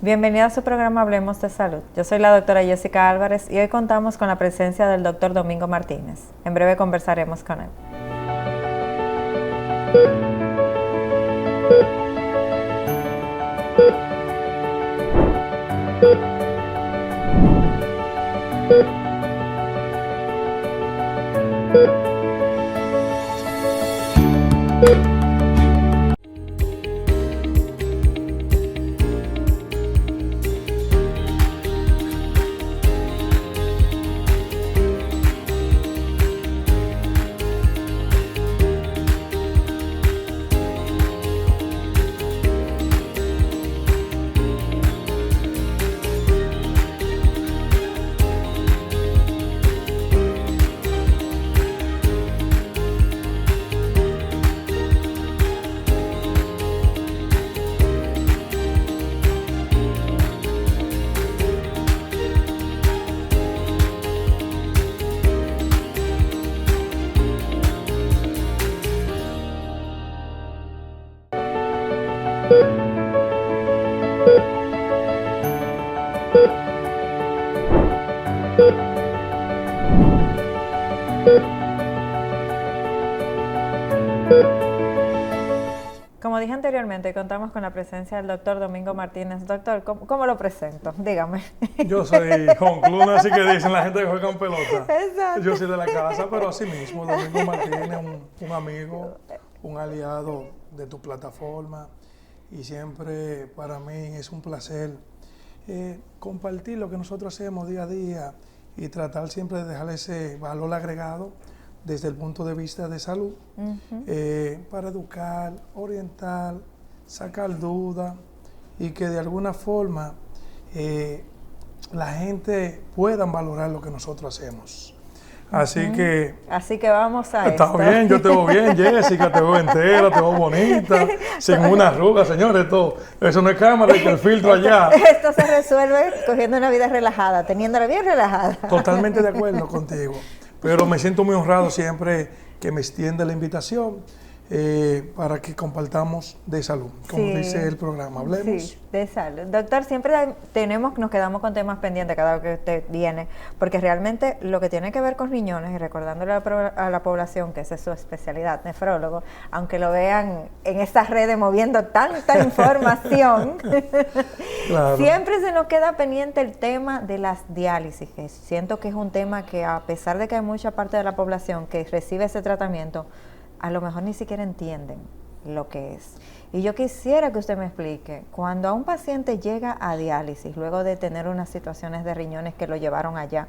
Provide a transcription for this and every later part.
Bienvenida a su programa Hablemos de Salud. Yo soy la doctora Jessica Álvarez y hoy contamos con la presencia del doctor Domingo Martínez. En breve conversaremos con él. Como dije anteriormente, contamos con la presencia del doctor Domingo Martínez. Doctor, ¿cómo lo presento? Dígame. Yo soy home club, así que dicen la gente que juega con pelota. Exacto. Yo soy de la casa, pero así mismo, Domingo Martínez, un amigo, un aliado de tu plataforma. Y siempre para mí es un placer compartir lo que nosotros hacemos día a día y tratar siempre de dejar ese valor agregado desde el punto de vista de salud, para educar, orientar, sacar dudas y que de alguna forma la gente pueda valorar lo que nosotros hacemos. Así que vamos a está esto. bien, yo te veo bien, Jessica, te veo entera, te veo bonita, sin una arruga, señores, todo. Eso no es cámara, y que el filtro allá. Esto se resuelve cogiendo una vida relajada, teniéndola bien relajada. Totalmente de acuerdo contigo. Pero me siento muy honrado siempre que me extiende la invitación para que compartamos de salud, como dice el programa. Hablemos. Sí, de salud. Doctor, siempre nos quedamos con temas pendientes cada vez que usted viene, porque realmente lo que tiene que ver con riñones, y recordándole a la población que esa es su especialidad, nefrólogo, aunque lo vean en estas redes moviendo tanta información, Claro. Siempre se nos queda pendiente el tema de las diálisis, que siento que es un tema que a pesar de que hay mucha parte de la población que recibe ese tratamiento, a lo mejor ni siquiera entienden lo que es. Y yo quisiera que usted me explique, cuando a un paciente llega a diálisis, luego de tener unas situaciones de riñones que lo llevaron allá,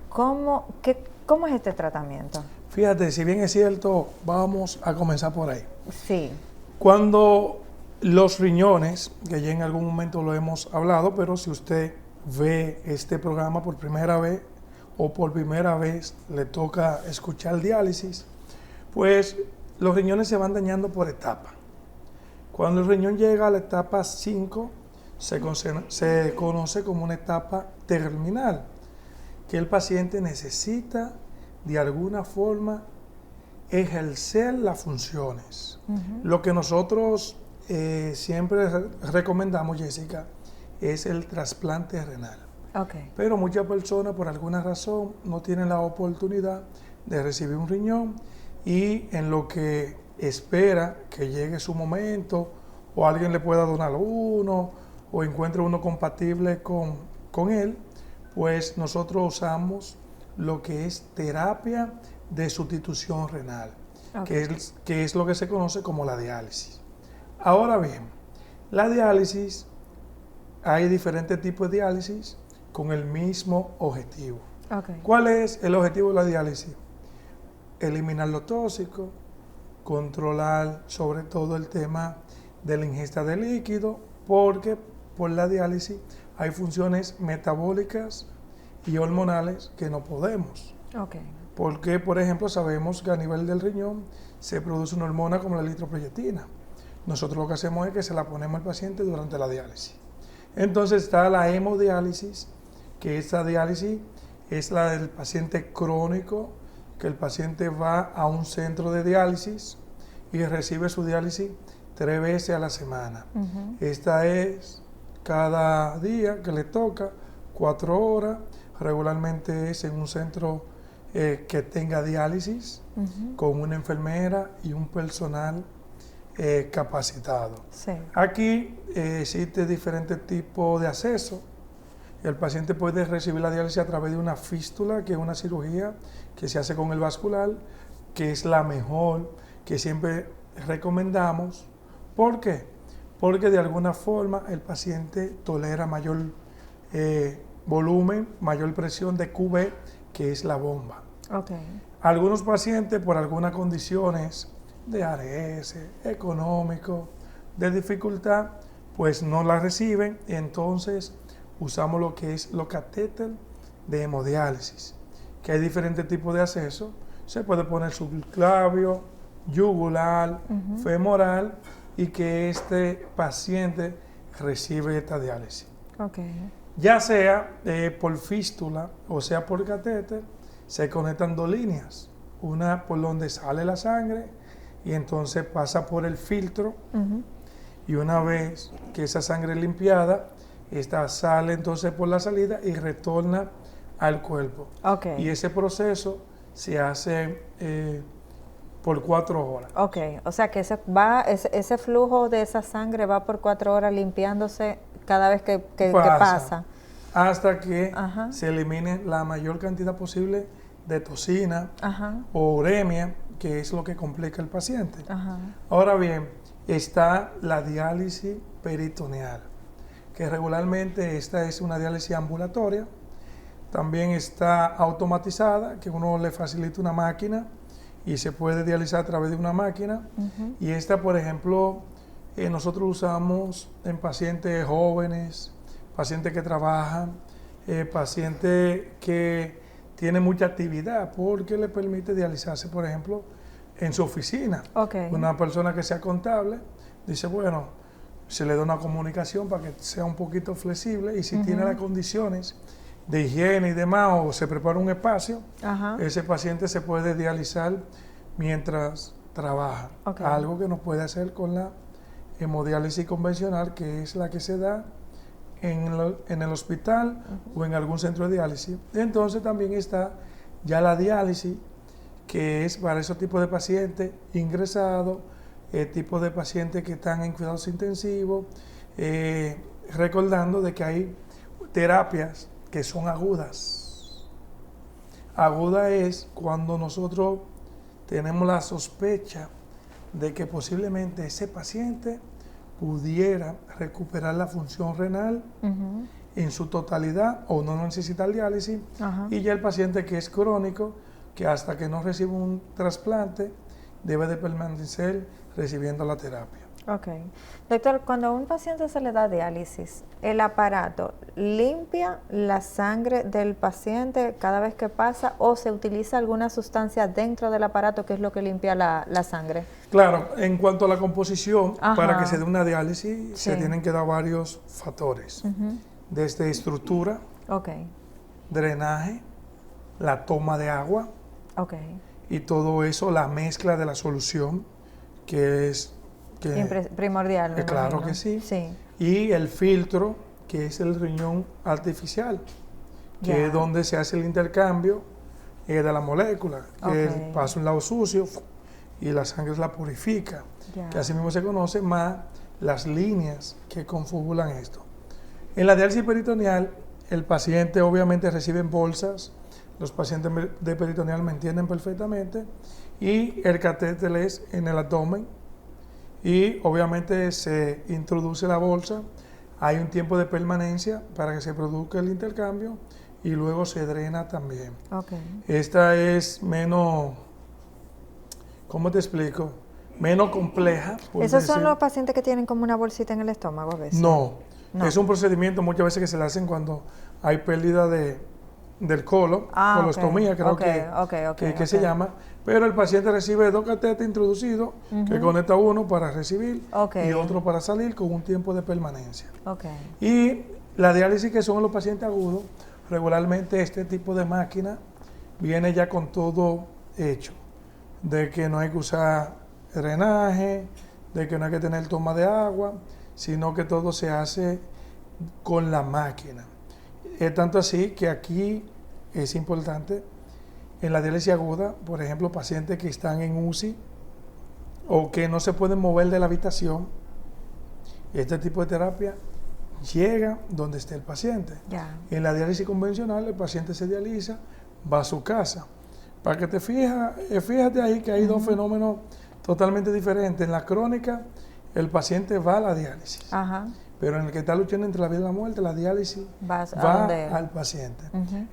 ¿cómo es este tratamiento? Fíjate, si bien es cierto, vamos a comenzar por ahí. Sí. Cuando los riñones, que ya en algún momento lo hemos hablado, pero si usted ve este programa por primera vez o por primera vez le toca escuchar diálisis, pues los riñones se van dañando por etapas. Cuando el riñón llega a la etapa 5, se conoce como una etapa terminal, que el paciente necesita de alguna forma ejercer las funciones. Lo que nosotros siempre recomendamos, Jessica, es el trasplante renal. Okay. Pero muchas personas por alguna razón no tienen la oportunidad de recibir un riñón y en lo que espera que llegue su momento o alguien le pueda donar uno o encuentre uno compatible con él, pues nosotros usamos lo que es terapia de sustitución renal, okay, que es lo que se conoce como la diálisis. Ahora bien, la diálisis, hay diferentes tipos de diálisis con el mismo objetivo. Okay. ¿Cuál es el objetivo de la diálisis? Eliminar lo tóxico, controlar sobre todo el tema de la ingesta de líquido, porque por la diálisis hay funciones metabólicas y hormonales que no podemos. Okay. Porque, por ejemplo, sabemos que a nivel del riñón se produce una hormona como la eritropoyetina. Nosotros lo que hacemos es que se la ponemos al paciente durante la diálisis. Entonces está la hemodiálisis, que esta diálisis es la del paciente crónico, que el paciente va a un centro de diálisis y recibe su diálisis 3 veces a la semana. Esta es cada día que le toca, 4 horas, regularmente es en un centro que tenga diálisis, con una enfermera y un personal capacitado. Sí. Aquí existe diferentes tipos de acceso. El paciente puede recibir la diálisis a través de una fístula, que es una cirugía que se hace con el vascular, que es la mejor, que siempre recomendamos. ¿Por qué? Porque de alguna forma el paciente tolera mayor volumen, mayor presión de QB, que es la bomba. Okay. Algunos pacientes, por algunas condiciones de ARS, económico, de dificultad, pues no la reciben, y entonces usamos lo que es los catéteres de hemodiálisis, que hay diferentes tipos de acceso. Se puede poner subclavio, yugular, femoral, y que este paciente recibe esta diálisis. Okay. Ya sea por fístula o sea por catéter, se conectan 2 líneas, una por donde sale la sangre y entonces pasa por el filtro, y una vez que esa sangre es limpiada, esta sale entonces por la salida y retorna al cuerpo. Okay. Y ese proceso se hace por 4 horas. Okay. O sea que ese flujo de esa sangre va por 4 horas limpiándose cada vez que pasa. Hasta que se elimine la mayor cantidad posible de toxina o uremia, que es lo que complica al paciente. Ahora bien, está la diálisis peritoneal, que regularmente esta es una diálisis ambulatoria. También está automatizada, que uno le facilita una máquina y se puede dializar a través de una máquina. Y esta, por ejemplo, nosotros usamos en pacientes jóvenes, pacientes que trabajan, pacientes que tienen mucha actividad, porque le permite dializarse, por ejemplo, en su oficina. Okay. Una persona que sea contable dice, bueno, se le da una comunicación para que sea un poquito flexible, y si tiene las condiciones de higiene y demás, o se prepara un espacio, ese paciente se puede dializar mientras trabaja. Okay. Algo que no puede hacer con la hemodiálisis convencional, que es la que se da en el hospital o en algún centro de diálisis. Entonces también está ya la diálisis, que es para esos tipos de pacientes ingresados, tipos de pacientes que están en cuidados intensivos, recordando de que hay terapias que son agudas. Aguda es cuando nosotros tenemos la sospecha de que posiblemente ese paciente pudiera recuperar la función renal en su totalidad o no necesitar diálisis, y ya el paciente que es crónico, que hasta que no reciba un trasplante debe de permanecer recibiendo la terapia. Ok. Doctor, cuando a un paciente se le da diálisis, ¿el aparato limpia la sangre del paciente cada vez que pasa, o se utiliza alguna sustancia dentro del aparato que es lo que limpia la sangre? Claro, en cuanto a la composición, para que se dé una diálisis se tienen que dar varios factores, desde estructura, drenaje, la toma de agua, y todo eso, la mezcla de la solución, que es primordial. Claro que sí. Y el filtro, que es el riñón artificial, que es donde se hace el intercambio de la molécula, que pasa un lado sucio y la sangre la purifica, que así mismo se conoce, más las líneas que confubulan esto. En la diálisis peritoneal, el paciente obviamente recibe en bolsas. Los pacientes de peritoneal me entienden perfectamente, y el catéter es en el abdomen, y obviamente se introduce la bolsa, hay un tiempo de permanencia para que se produzca el intercambio, y luego se drena también. Esta es menos, ¿cómo te explico? Menos compleja. ¿Esos son los pacientes que tienen como una bolsita en el estómago a veces? No, es un procedimiento muchas veces que se le hacen cuando hay pérdida de del colon, colostomía creo que se llama, pero el paciente recibe 2 catéteres introducidos que conecta uno para recibir y otro para salir con un tiempo de permanencia. Y la diálisis que son los pacientes agudos, regularmente este tipo de máquina viene ya con todo hecho, de que no hay que usar drenaje, de que no hay que tener toma de agua, sino que todo se hace con la máquina. Es tanto así que aquí es importante, en la diálisis aguda, por ejemplo, pacientes que están en UCI o que no se pueden mover de la habitación, este tipo de terapia llega donde esté el paciente. En la diálisis convencional, el paciente se dializa, va a su casa. Para que te fíjate ahí que hay dos fenómenos totalmente diferentes. En la crónica, el paciente va a la diálisis. Pero en el que está luchando entre la vida y la muerte, la diálisis va al paciente.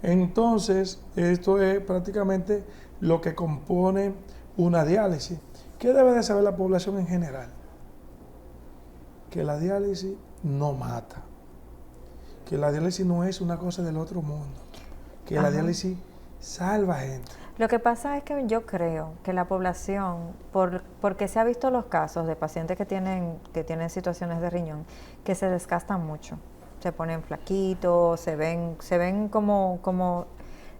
Entonces, esto es prácticamente lo que compone una diálisis. ¿Qué debe de saber la población en general? Que la diálisis no mata. Que la diálisis no es una cosa del otro mundo. Que la diálisis salva gente. Lo que pasa es que yo creo que la población, porque se ha visto los casos de pacientes que tienen situaciones de riñón, que se desgastan mucho, se ponen flaquitos, se ven como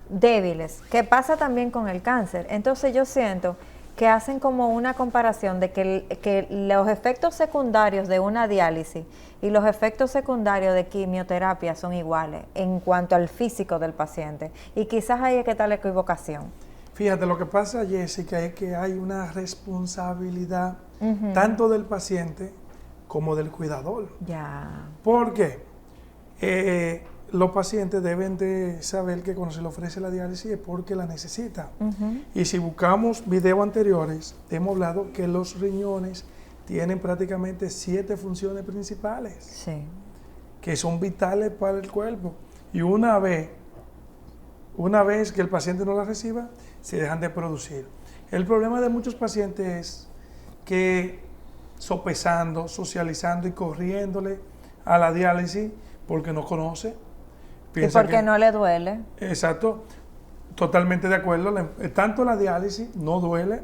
débiles, que pasa también con el cáncer. Entonces yo siento que hacen como una comparación de que los efectos secundarios de una diálisis y los efectos secundarios de quimioterapia son iguales en cuanto al físico del paciente. Y quizás ahí es que está la equivocación. Fíjate, lo que pasa, Jessica, es que hay una responsabilidad tanto del paciente como del cuidador. ¿Por qué? Los pacientes deben de saber que cuando se le ofrece la diálisis es porque la necesita. Y si buscamos videos anteriores, hemos hablado que los riñones tienen prácticamente 7 funciones principales, que son vitales para el cuerpo. Y una vez que el paciente no la reciba, se dejan de producir. El problema de muchos pacientes es que sopesando, socializando y corriéndole a la diálisis porque no conoce. Y porque no le duele. Exacto, totalmente de acuerdo. Tanto la diálisis no duele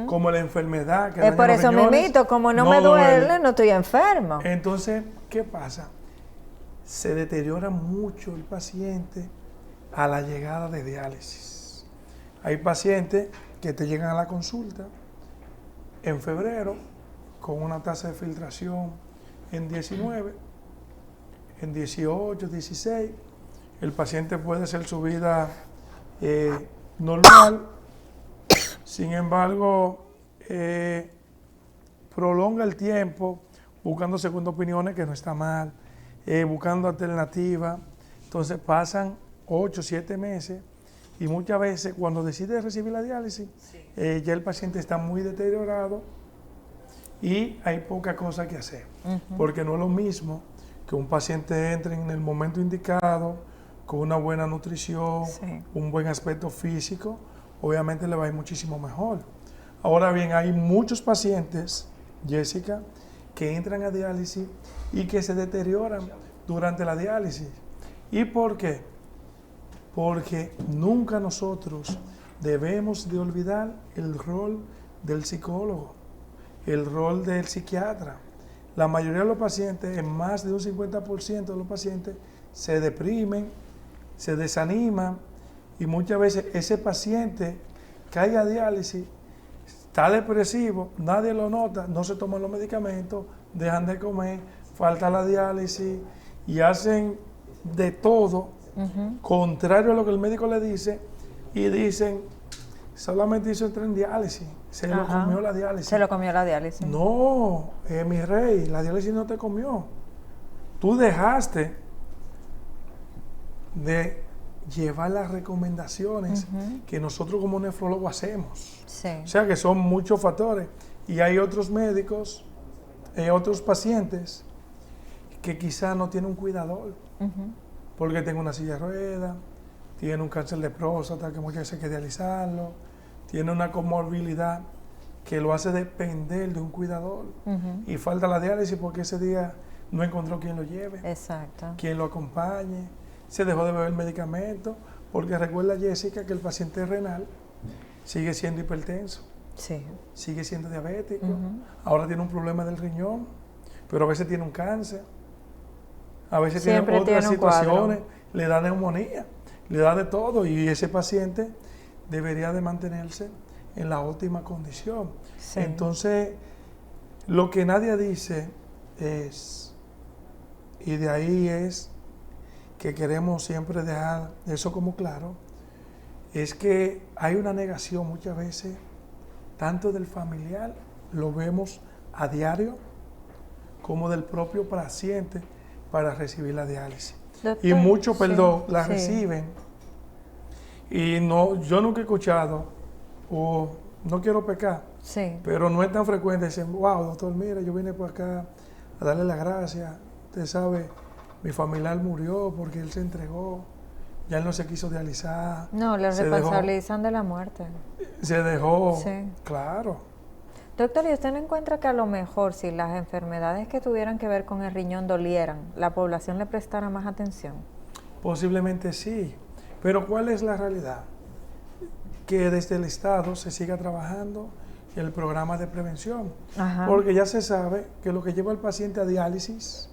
como la enfermedad que es por eso mismito, como no me duele, no estoy enfermo. Entonces, ¿qué pasa? Se deteriora mucho el paciente a la llegada de diálisis. Hay pacientes que te llegan a la consulta en febrero con una tasa de filtración en 19, en 18, 16. El paciente puede hacer su vida normal, sin embargo, prolonga el tiempo buscando segundas opiniones, que no está mal, buscando alternativas. Entonces pasan 8, 7 meses y muchas veces cuando decide recibir la diálisis, ya el paciente está muy deteriorado y hay poca cosa que hacer. Porque no es lo mismo que un paciente entre en el momento indicado, con una buena nutrición, un buen aspecto físico, obviamente le va a ir muchísimo mejor. Ahora bien, hay muchos pacientes, Jessica, que entran a diálisis y que se deterioran durante la diálisis. ¿Y por qué? Porque nunca nosotros debemos de olvidar el rol del psicólogo, el rol del psiquiatra. La mayoría de los pacientes, en más de un 50% de los pacientes, se deprimen, se desaniman y muchas veces ese paciente cae a diálisis, está depresivo, nadie lo nota, no se toman los medicamentos, dejan de comer, falta la diálisis y hacen de todo contrario a lo que el médico le dice y dicen, solamente hizo entrar en diálisis, se lo comió la diálisis. Se lo comió la diálisis. No, mi rey, la diálisis no te comió. Tú dejaste de llevar las recomendaciones que nosotros como nefrólogos hacemos. O sea que son muchos factores. Y hay otros médicos, otros pacientes que quizás no tienen un cuidador. Porque tienen una silla de ruedas, tienen un cáncer de próstata que muchas veces hay que dializarlo, tiene una comorbilidad que lo hace depender de un cuidador. Y falta la diálisis porque ese día no encontró quien lo lleve, quien lo acompañe, se dejó de beber medicamentos, Porque recuerda, Jessica, que el paciente renal sigue siendo hipertenso, Sí. sigue siendo diabético, ahora tiene un problema del riñón, pero a veces tiene un cáncer, a veces Siempre tiene otras tiene un cuadro. situaciones, le da neumonía, le da de todo, y ese paciente debería de mantenerse en la óptima condición. Sí. Entonces, lo que nadie dice es, y de ahí es que queremos siempre dejar eso como claro, es que hay una negación muchas veces, tanto del familiar, lo vemos a diario, como del propio paciente para recibir la diálisis. Doctor, Y muchos, sí, la sí. reciben, y no, yo nunca he escuchado, o no quiero pecar, Sí. pero no es tan frecuente decir, wow, doctor, mira, yo vine por acá a darle las gracias. Usted sabe, mi familiar murió porque él se entregó, ya él no se quiso dializar. No, le se responsabilizan de la muerte. Se dejó, Sí. claro. Doctor, ¿y usted no encuentra que a lo mejor si las enfermedades que tuvieran que ver con el riñón dolieran, la población le prestara más atención? Posiblemente sí, pero ¿cuál es la realidad? Que desde el Estado se siga trabajando el programa de prevención, Ajá. porque ya se sabe que lo que lleva al paciente a diálisis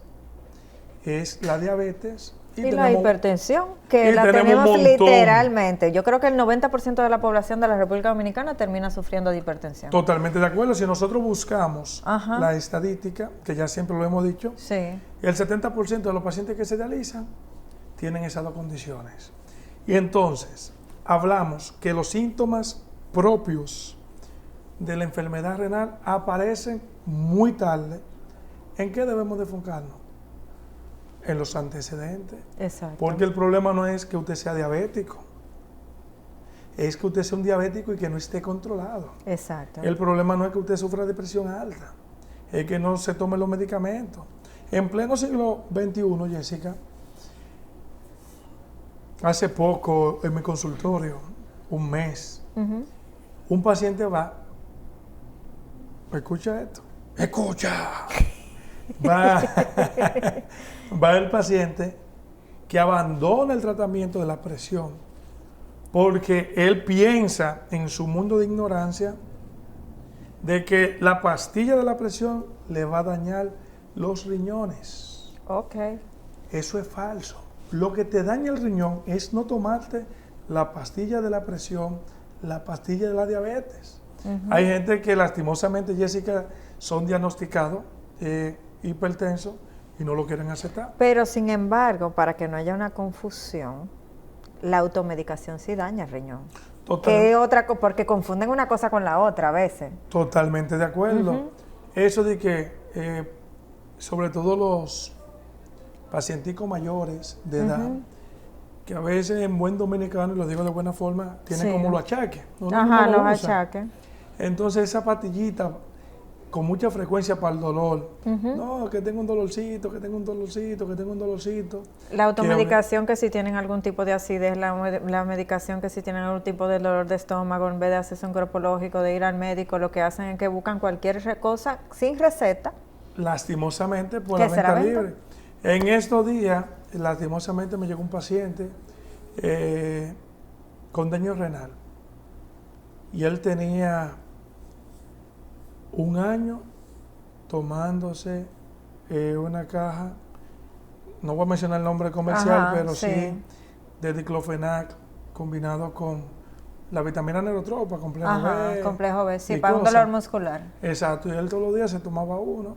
es la diabetes Y la hipertensión, que y la tenemos tenemos un montón. literalmente. Yo creo que el 90% de la población de la República Dominicana termina sufriendo de hipertensión. Totalmente de acuerdo. Si nosotros buscamos Ajá. la estadística, que ya siempre lo hemos dicho, Sí. el 70% de los pacientes que se dializan tienen esas dos condiciones. Y entonces, hablamos que los síntomas propios de la enfermedad renal aparecen muy tarde. ¿En qué debemos de enfocarnos? En los antecedentes. Exacto. Porque el problema no es que usted sea diabético, es que usted sea un diabético y que no esté controlado. Exacto. El problema no es que usted sufra de presión alta, es que no se tomen los medicamentos. En pleno siglo XXI, Jessica, hace poco en mi consultorio, un mes, Ujú. un paciente va, escucha esto, escucha, va, va el paciente que abandona el tratamiento de la presión porque él piensa en su mundo de ignorancia de que la pastilla de la presión le va a dañar los riñones. Ok. Eso es falso. Lo que te daña el riñón es no tomarte la pastilla de la presión, la pastilla de la diabetes. Hay gente que lastimosamente, Jessica, son diagnosticados hipertensos y no lo quieren aceptar. Pero sin embargo, para que no haya una confusión, la automedicación sí daña el riñón. Que otra porque confunden una cosa con la otra a veces. Totalmente de acuerdo. Eso de que, sobre todo los pacienticos mayores de edad, que a veces en buen dominicano, y lo digo de buena forma, tienen como los achaques. Ajá, los achaques. Entonces esa pastillita con mucha frecuencia para el dolor. No, que tengo un dolorcito, que tengo un dolorcito, que tengo un dolorcito. La automedicación que si tienen algún tipo de acidez, la medicación que si tienen algún tipo de dolor de estómago, en vez de hacerse un gropológico, de ir al médico, lo que hacen es que buscan cualquier cosa sin receta. Lastimosamente por la venta libre. En estos días, lastimosamente me llegó un paciente con daño renal. Y él tenía un año tomándose una caja, no voy a mencionar el nombre comercial, pero sí de diclofenac combinado con la vitamina neurotropa, complejo B. Complejo B, sí, para un dolor muscular. Exacto, y él todos los días se tomaba uno,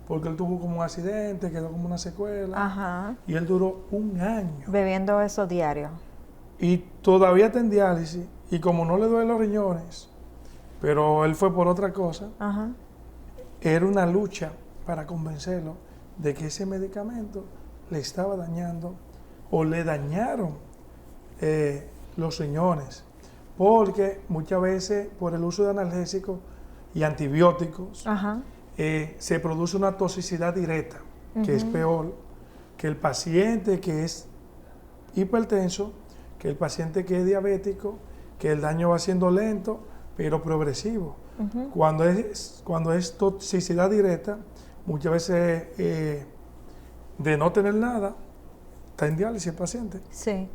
porque él tuvo como un accidente, quedó como una secuela, y él duró un año. Bebiendo eso diario. Y todavía está en diálisis, y como no le duelen los riñones, pero él fue por otra cosa, era una lucha para convencerlo de que ese medicamento le estaba dañando o le dañaron los riñones, porque muchas veces por el uso de analgésicos y antibióticos se produce una toxicidad directa, que es peor que el paciente que es hipertenso, que el paciente que es diabético, que el daño va siendo lento, pero progresivo. Cuando es toxicidad directa, muchas veces de no tener nada, está en diálisis el paciente. Sí.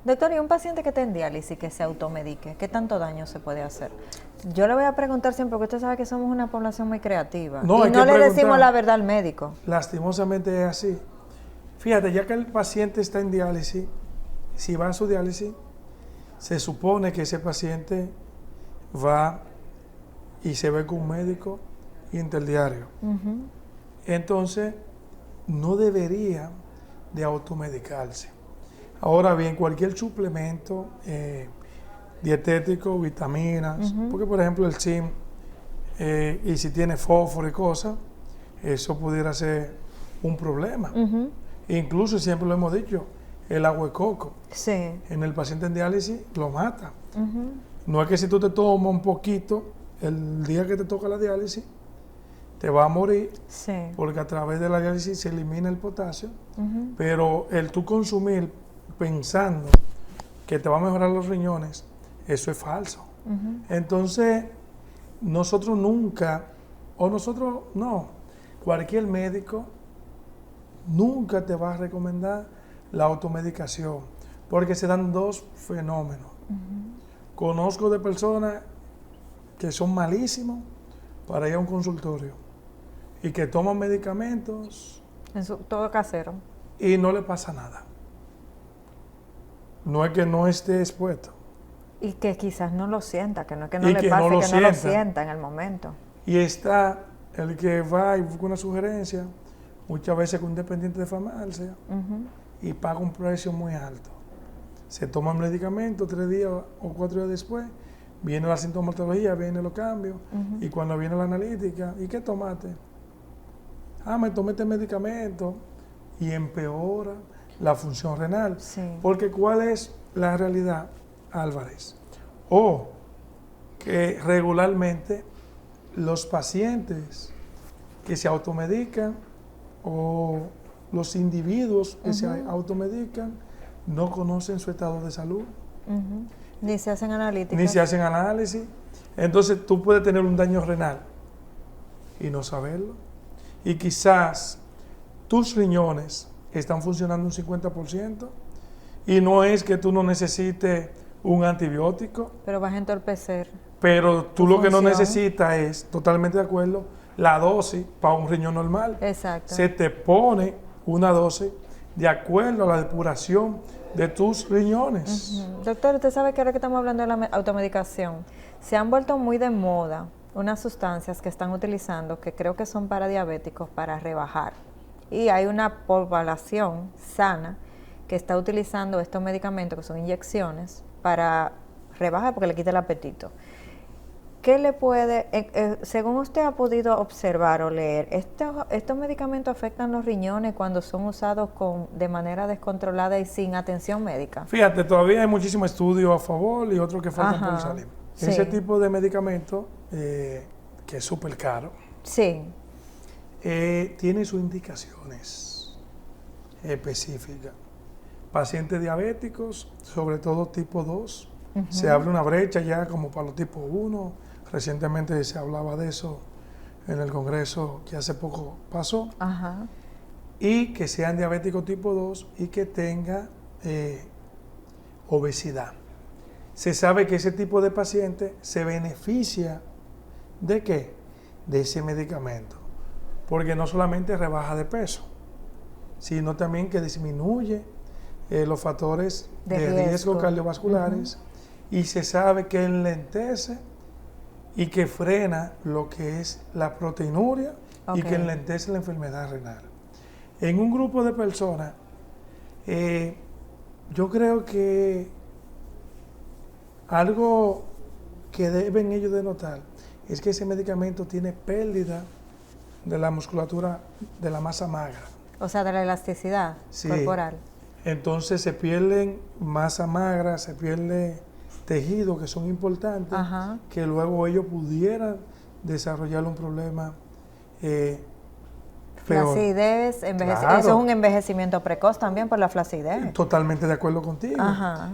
Doctor, ¿y un paciente que esté en diálisis que se automedique, qué tanto daño se puede hacer? Yo le voy a preguntar siempre, porque usted sabe que somos una población muy creativa. No, y no le decimos la verdad al médico. Lastimosamente es así. Fíjate, ya que el paciente está en diálisis, si va a su diálisis, se supone que ese paciente va y se ve con un médico interdiario. Entonces, no debería de automedicarse. Ahora bien, cualquier suplemento dietético, vitaminas, porque por ejemplo el zinc, y si tiene fósforo y cosas, eso pudiera ser un problema. Incluso siempre lo hemos dicho, el agua de coco en el paciente en diálisis lo mata. No es que si tú te tomas un poquito, el día que te toca la diálisis, te va a morir, porque a través de la diálisis se elimina el potasio, pero el tú consumir pensando que te va a mejorar los riñones, eso es falso. Entonces, nosotros nunca, o nosotros no, cualquier médico nunca te va a recomendar la automedicación, porque se dan dos fenómenos. Conozco de personas que son malísimos para ir a un consultorio y que toman medicamentos todo casero y no le pasa nada. No es que no esté expuesto. Y que quizás no lo sienta, que no es que no le pase, que no lo sienta en el momento. Y está el que va y busca una sugerencia, muchas veces con un dependiente de farmacia, y paga un precio muy alto. Se toma el medicamento 3 días o 4 días después, viene la sintomatología, vienen los cambios, y cuando viene la analítica, ¿y qué tomaste? Me tomé este medicamento, y empeora la función renal. Porque ¿cuál es la realidad, Álvarez? Que regularmente los pacientes que se automedican o los individuos que se automedican no conocen su estado de salud. Ni se hacen analíticas. Ni se hacen análisis. Entonces tú puedes tener un daño renal y no saberlo. Y quizás tus riñones están funcionando un 50% y no es que tú no necesites un antibiótico. Pero vas a entorpecer. Pero tú lo que no necesitas es, totalmente de acuerdo, la dosis para un riñón normal. Exacto. Se te pone una dosis de acuerdo a la depuración de tus riñones. Doctor, usted sabe que ahora que estamos hablando de la automedicación, se han vuelto muy de moda unas sustancias que están utilizando, que creo que son para diabéticos, para rebajar. Y hay una población sana que está utilizando estos medicamentos, que son inyecciones, para rebajar porque le quita el apetito. ¿Qué le puede, según usted ha podido observar o leer, estos medicamentos afectan los riñones cuando son usados de manera descontrolada y sin atención médica? Fíjate, todavía hay muchísimos estudios a favor y otros que faltan por salir. Ese tipo de medicamento, que es súper caro, tiene sus indicaciones específicas. Pacientes diabéticos, sobre todo tipo 2, se abre una brecha ya como para los tipo 1. Recientemente se hablaba de eso en el Congreso que hace poco pasó. Y que sean diabéticos tipo 2 y que tenga obesidad. Se sabe que ese tipo de paciente se beneficia ¿de qué? De ese medicamento. Porque no solamente rebaja de peso, sino también que disminuye los factores de riesgo cardiovasculares y se sabe que enlentece y que frena lo que es la proteinuria y que enlentece la enfermedad renal. En un grupo de personas, yo creo que algo que deben ellos de notar es que ese medicamento tiene pérdida de la musculatura de la masa magra. O sea, de la elasticidad corporal. Entonces se pierden masa magra, se pierde tejidos que son importantes, que luego ellos pudieran desarrollar un problema flacidez, eso es un envejecimiento precoz también por la flacidez. Totalmente de acuerdo contigo.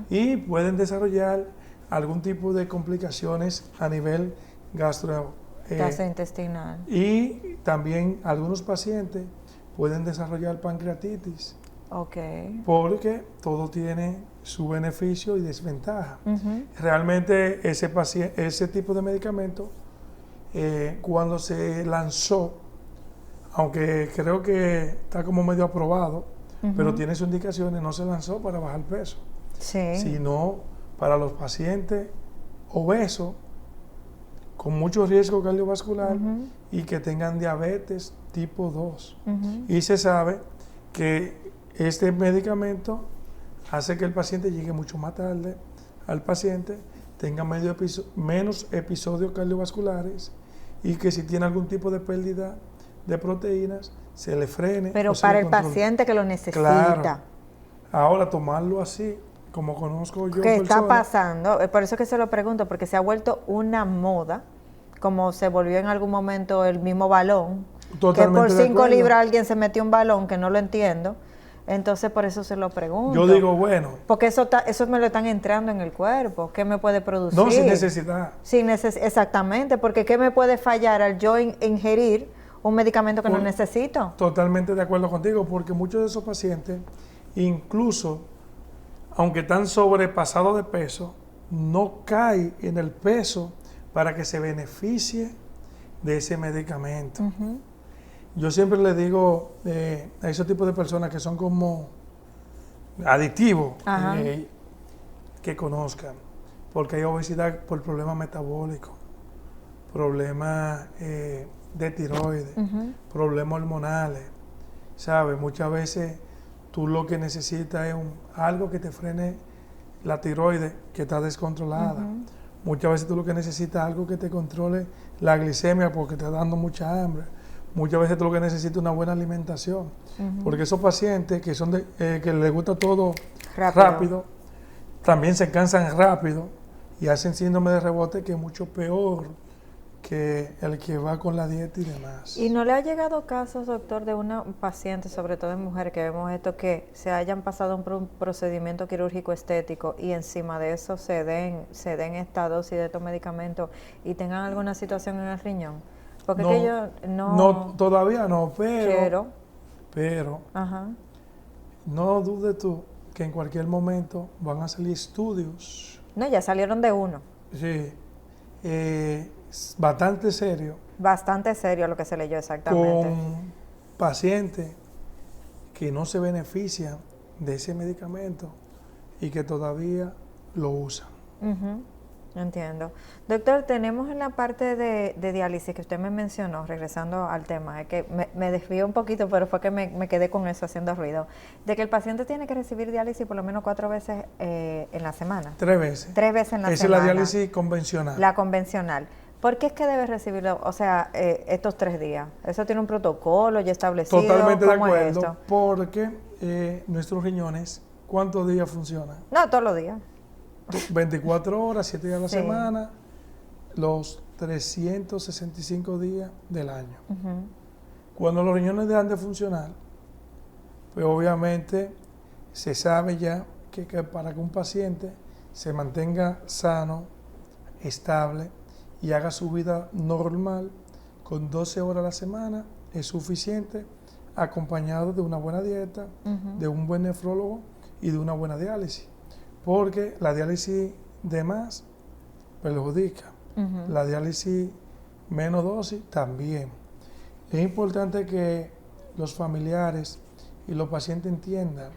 Y pueden desarrollar algún tipo de complicaciones a nivel gastrointestinal. Y también algunos pacientes pueden desarrollar pancreatitis. Porque todo tiene su beneficio y desventaja. Realmente ese tipo de medicamento, cuando se lanzó, aunque creo que está como medio aprobado, pero tiene sus indicaciones, no se lanzó para bajar peso, sino para los pacientes obesos con mucho riesgo cardiovascular y que tengan diabetes tipo 2. Y se sabe que este medicamento hace que el paciente llegue mucho más tarde al paciente, tenga menos episodios cardiovasculares y que si tiene algún tipo de pérdida de proteínas, se le frene. Pero para el paciente que lo necesita. Claro. Ahora, tomarlo así, como conozco yo. ¿Qué está pasando? Por eso que se lo pregunto, porque se ha vuelto una moda, como se volvió en algún momento el mismo balón. Totalmente que por 5 libras alguien se metió un balón, que no lo entiendo. Entonces, por eso se lo pregunto. Yo digo, bueno. Porque eso me lo están entrando en el cuerpo. ¿Qué me puede producir? No, sin necesidad. Exactamente, porque ¿qué me puede fallar al yo ingerir un medicamento que no necesito? Totalmente de acuerdo contigo, porque muchos de esos pacientes, incluso, aunque están sobrepasados de peso, no caen en el peso para que se beneficie de ese medicamento. Yo siempre le digo a esos tipos de personas que son como adictivos, que conozcan, porque hay obesidad por problemas metabólicos, problemas de tiroides, problemas hormonales, ¿sabes? Muchas veces tú lo que necesitas es algo que te frene la tiroides que está descontrolada. Muchas veces tú lo que necesitas es algo que te controle la glicemia porque te está dando mucha hambre. Muchas veces tú lo que necesitas es una buena alimentación. Porque esos pacientes que son que les gusta todo rápido, también se cansan rápido y hacen síndrome de rebote, que es mucho peor que el que va con la dieta y demás. ¿Y no le ha llegado casos, doctor, de una paciente, sobre todo en mujeres, que vemos esto, que se hayan pasado un procedimiento quirúrgico estético y encima de eso se den esta dosis de estos medicamentos y tengan alguna situación en el riñón? Porque no, es que yo no, todavía no, pero Ajá. no dudes tú que en cualquier momento van a salir estudios. No, ya salieron de uno. Sí, bastante serio. Bastante serio lo que se leyó exactamente. Con pacientes que no se benefician de ese medicamento y que todavía lo usan. Entiendo. Doctor, tenemos en la parte de diálisis que usted me mencionó, regresando al tema, es que me desvío un poquito, pero fue que me quedé con eso haciendo ruido, de que el paciente tiene que recibir diálisis por lo menos 4 veces en la semana. 3 veces. 3 veces en la semana. Esa es la diálisis convencional. La convencional. ¿Por qué es que debe recibirlo, o sea, estos 3 días? ¿Eso tiene un protocolo ya establecido? Totalmente de ¿Cómo es acuerdo, esto? porque nuestros riñones, ¿cuántos días funcionan? No, todos los días. 24 horas, 7 días a la semana, los 365 días del año. Cuando los riñones dejan de funcionar, pues obviamente se sabe ya que para que un paciente se mantenga sano, estable y haga su vida normal, con 12 horas a la semana es suficiente, acompañado de una buena dieta, de un buen nefrólogo y de una buena diálisis. Porque la diálisis de más perjudica, la diálisis menos dosis también. Es importante que los familiares y los pacientes entiendan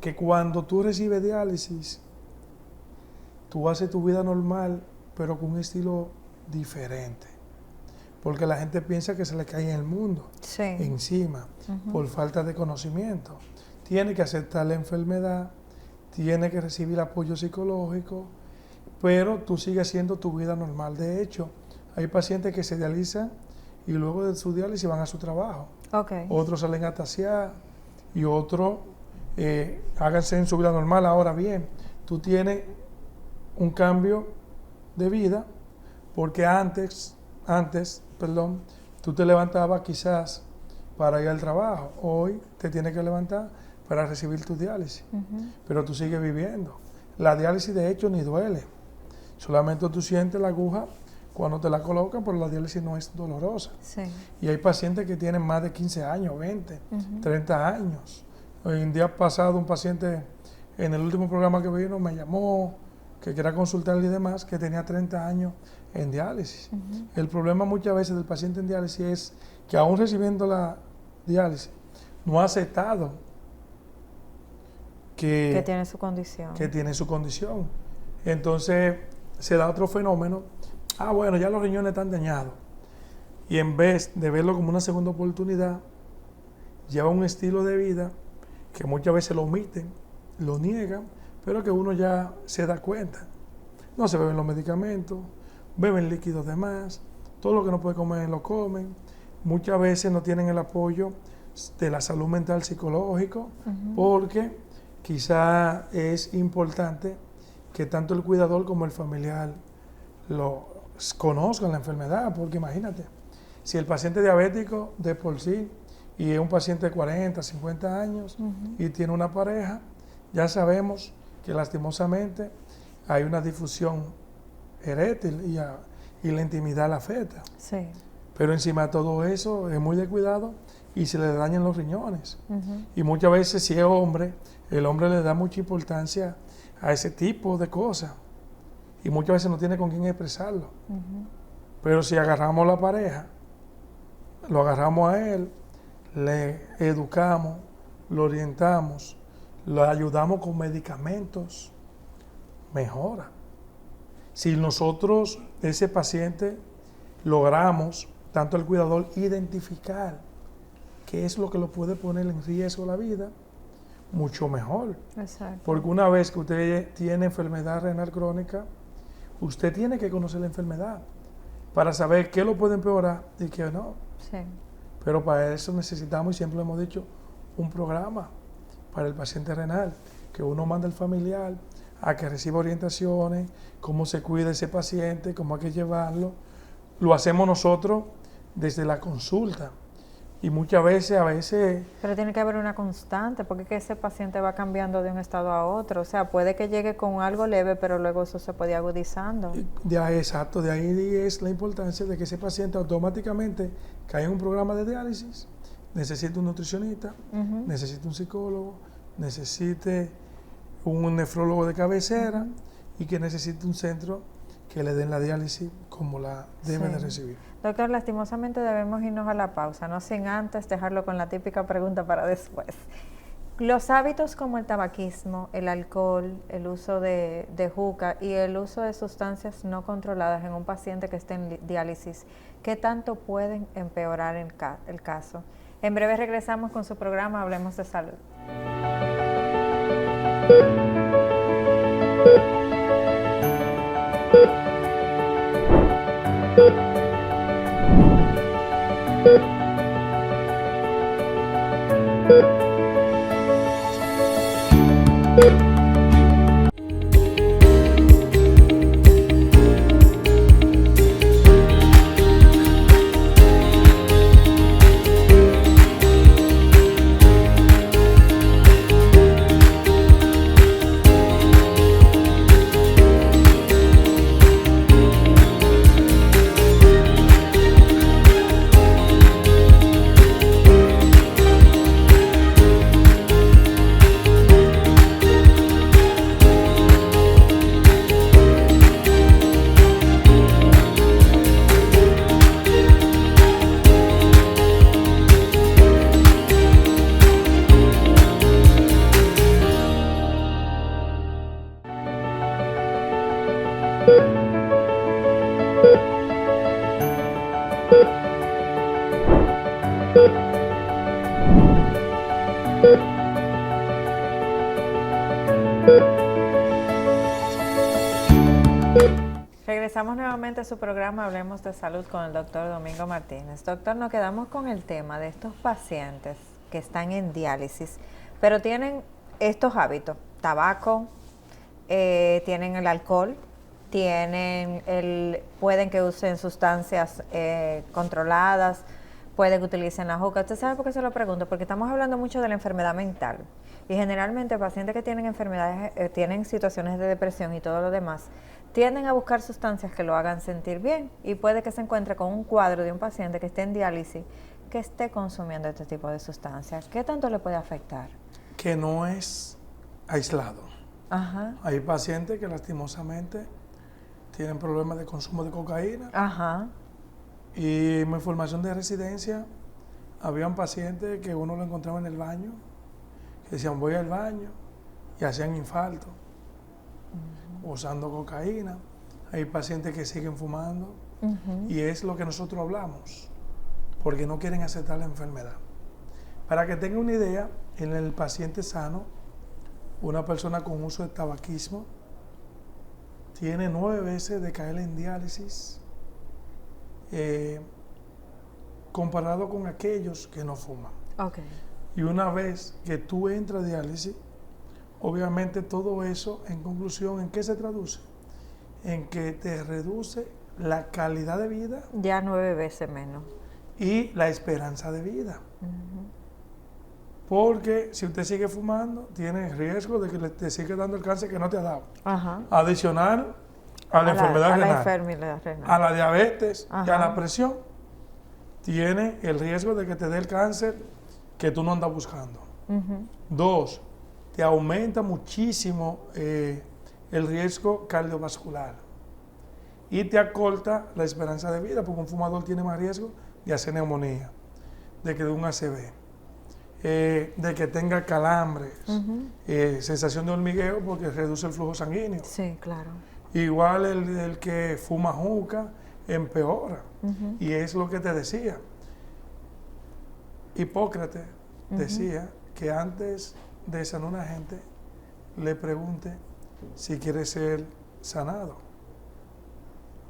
que cuando tú recibes diálisis, tú haces tu vida normal, pero con un estilo diferente. Porque la gente piensa que se le cae en el mundo encima por falta de conocimiento. Tiene que aceptar la enfermedad, tiene que recibir apoyo psicológico, pero tú sigues haciendo tu vida normal. De hecho, hay pacientes que se dializan y luego de su diálisis van a su trabajo. Otros salen a tasear y otros háganse en su vida normal. Ahora bien, tú tienes un cambio de vida porque antes, tú te levantabas quizás para ir al trabajo. Hoy te tienes que levantar para recibir tu diálisis, pero tú sigues viviendo. La diálisis de hecho ni duele, solamente tú sientes la aguja cuando te la colocan, pero la diálisis no es dolorosa. Y hay pacientes que tienen más de 15 años, 20, 30 años. Hoy en día pasado un paciente en el último programa que vino me llamó, que quería consultarle y demás, que tenía 30 años en diálisis. El problema muchas veces del paciente en diálisis es que aún recibiendo la diálisis, no ha aceptado que tiene su condición. Que tiene su condición. Entonces se da otro fenómeno. Bueno, ya los riñones están dañados. Y en vez de verlo como una segunda oportunidad, lleva un estilo de vida que muchas veces lo omiten, lo niegan, pero que uno ya se da cuenta. No se beben los medicamentos, beben líquidos de más, todo lo que no puede comer lo comen. Muchas veces no tienen el apoyo de la salud mental psicológico, porque quizá es importante que tanto el cuidador como el familiar lo conozcan la enfermedad, porque imagínate, si el paciente diabético de por sí y es un paciente de 40, 50 años y tiene una pareja, ya sabemos que lastimosamente hay una difusión erétil y la intimidad la afecta. Sí. Pero encima de todo eso es muy descuidado y se le dañan los riñones. Y muchas veces, si es hombre, el hombre le da mucha importancia a ese tipo de cosas y muchas veces no tiene con quién expresarlo. Pero si agarramos la pareja, lo agarramos a él, le educamos, lo orientamos, lo ayudamos con medicamentos, mejora. Si nosotros, ese paciente, logramos, tanto el cuidador, identificar qué es lo que lo puede poner en riesgo la vida, mucho mejor. Exacto. Porque una vez que usted tiene enfermedad renal crónica, usted tiene que conocer la enfermedad para saber qué lo puede empeorar y qué no. Sí. Pero para eso necesitamos, y siempre lo hemos dicho, un programa para el paciente renal, que uno manda al familiar a que reciba orientaciones, cómo se cuida ese paciente, cómo hay que llevarlo. Lo hacemos nosotros desde la consulta. Y muchas veces, a veces... Pero tiene que haber una constante, porque es que ese paciente va cambiando de un estado a otro. O sea, puede que llegue con algo leve, pero luego eso se puede ir agudizando. Exacto, de ahí es la importancia de que ese paciente automáticamente caiga en un programa de diálisis, necesite un nutricionista, necesite un psicólogo, necesite un nefrólogo de cabecera y que necesite un centro que le den la diálisis como la debe de recibir. Doctor, lastimosamente debemos irnos a la pausa, no sin antes dejarlo con la típica pregunta para después. Los hábitos como el tabaquismo, el alcohol, el uso de juca y el uso de sustancias no controladas en un paciente que esté en diálisis, ¿qué tanto pueden empeorar el caso? En breve regresamos con su programa Hablemos de Salud. Regresamos nuevamente a su programa Hablemos de Salud con el doctor Domingo Martínez. Doctor, nos quedamos con el tema de estos pacientes que están en diálisis, pero tienen estos hábitos, tabaco, tienen el alcohol, pueden que usen sustancias controladas, pueden que utilicen la juca. ¿Usted sabe por qué se lo pregunto? Porque estamos hablando mucho de la enfermedad mental y generalmente pacientes que tienen enfermedades, tienen situaciones de depresión y todo lo demás, tienden a buscar sustancias que lo hagan sentir bien y puede que se encuentre con un cuadro de un paciente que esté en diálisis que esté consumiendo este tipo de sustancias. ¿Qué tanto le puede afectar? Que no es aislado. Ajá. Hay pacientes que lastimosamente tienen problemas de consumo de cocaína. Ajá. Y en mi formación de residencia, habían pacientes que uno lo encontraba en el baño, que decían voy al baño, y hacían infarto, usando cocaína. Hay pacientes que siguen fumando, y es lo que nosotros hablamos, porque no quieren aceptar la enfermedad. Para que tengan una idea, en el paciente sano, una persona con uso de tabaquismo tiene 9 veces de caer en diálisis comparado con aquellos que no fuman. Okay. Y una vez que tú entras a diálisis, obviamente todo eso, en conclusión, ¿en qué se traduce? En que te reduce la calidad de vida. Ya 9 veces menos. Y la esperanza de vida. Porque si usted sigue fumando, tiene riesgo de que te siga dando el cáncer que no te ha dado. Ajá. Adicional a la enfermedad renal, a la diabetes y a la presión, tiene el riesgo de que te dé el cáncer que tú no andas buscando. 2, te aumenta muchísimo el riesgo cardiovascular y te acorta la esperanza de vida, porque un fumador tiene más riesgo de hacer neumonía, de que dé un ACV, de que tenga calambres, sensación de hormigueo, porque reduce el flujo sanguíneo. Sí, claro. Igual el que fuma juca empeora. Y es lo que te decía. Hipócrates decía que antes de sanar a una gente, le pregunte si quiere ser sanado.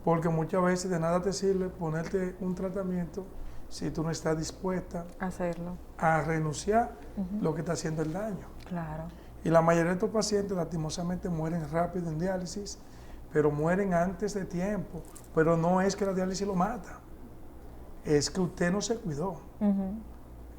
Porque muchas veces de nada te sirve ponerte un tratamiento si tú no estás dispuesta a renunciar lo que está haciendo el daño. Claro. Y la mayoría de estos pacientes lastimosamente mueren rápido en diálisis, pero mueren antes de tiempo. Pero no es que la diálisis lo mata, es que usted no se cuidó.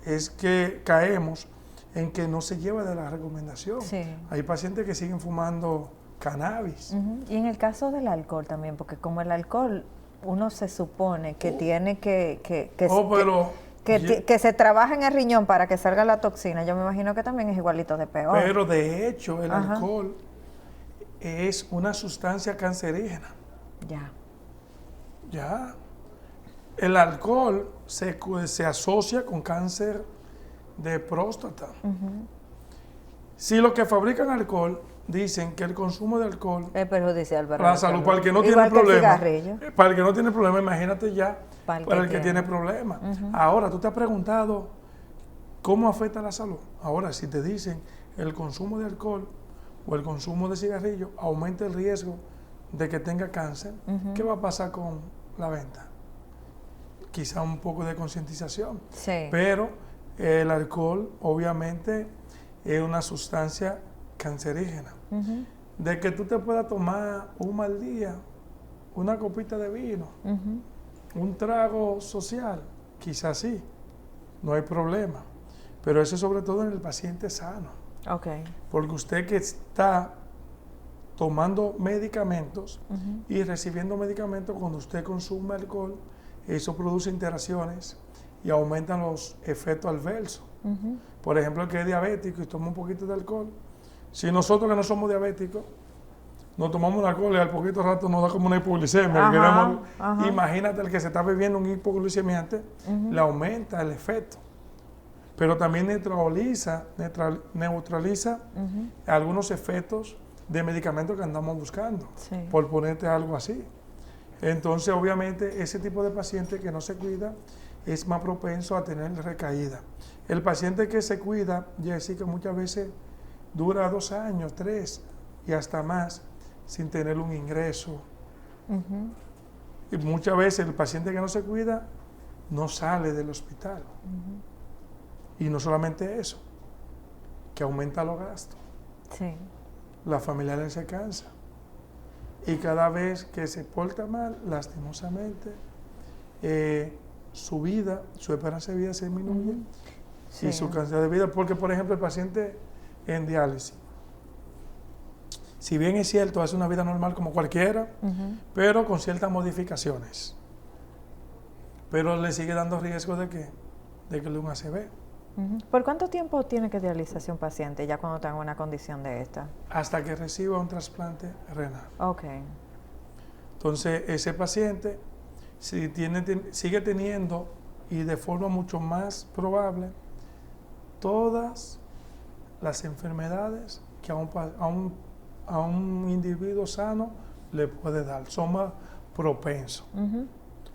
Es que caemos en que no se lleva de la recomendación. Sí. Hay pacientes que siguen fumando cannabis. Y en el caso del alcohol también, porque como el alcohol, uno se supone que tiene que se trabaja en el riñón para que salga la toxina. Yo me imagino que también es igualito de peor. Pero de hecho, el alcohol es una sustancia cancerígena. Ya. El alcohol se asocia con cáncer de próstata. Si los que fabrican alcohol dicen que el consumo de alcohol es perjudicial para la salud, para el que no tiene problema, para el que no tiene problema, imagínate ya para el que tiene problema. Ahora, tú te has preguntado cómo afecta la salud. Ahora, si te dicen el consumo de alcohol o el consumo de cigarrillo aumenta el riesgo de que tenga cáncer, ¿qué va a pasar con la venta? Quizá un poco de concientización. Sí. Pero el alcohol, obviamente, es una sustancia cancerígena. De que tú te puedas tomar un mal día, una copita de vino, un trago social, quizás sí, no hay problema. Pero eso sobre todo en el paciente sano. Porque usted que está tomando medicamentos y recibiendo medicamentos, cuando usted consume alcohol, eso produce interacciones y aumentan los efectos adversos. Por ejemplo, el que es diabético y toma un poquito de alcohol, si nosotros que no somos diabéticos, nos tomamos el alcohol y al poquito rato nos da como una hipoglicemia. Imagínate el que se está bebiendo un hipoglucemiante, le aumenta el efecto. Pero también neutraliza algunos efectos de medicamentos que andamos buscando, por ponerte algo así. Entonces, obviamente, ese tipo de paciente que no se cuida es más propenso a tener recaída. El paciente que se cuida, Jessica, muchas veces dura 2 años, 3 y hasta más sin tener un ingreso. Y muchas veces el paciente que no se cuida no sale del hospital. Y no solamente eso, que aumenta los gastos. La familia se cansa. Y cada vez que se porta mal, lastimosamente, su vida, su esperanza de vida se disminuye y su calidad de vida. Porque, por ejemplo, el paciente en diálisis, si bien es cierto, hace una vida normal como cualquiera, pero con ciertas modificaciones. Pero le sigue dando riesgo de que le dé un ACV. Ujú. ¿Por cuánto tiempo tiene que dializarse un paciente ya cuando tenga una condición de esta? Hasta que reciba un trasplante renal. Ok. Entonces, ese paciente si sigue teniendo, y de forma mucho más probable, todas las enfermedades que a un individuo sano le puede dar. Son más propensos. Ujú.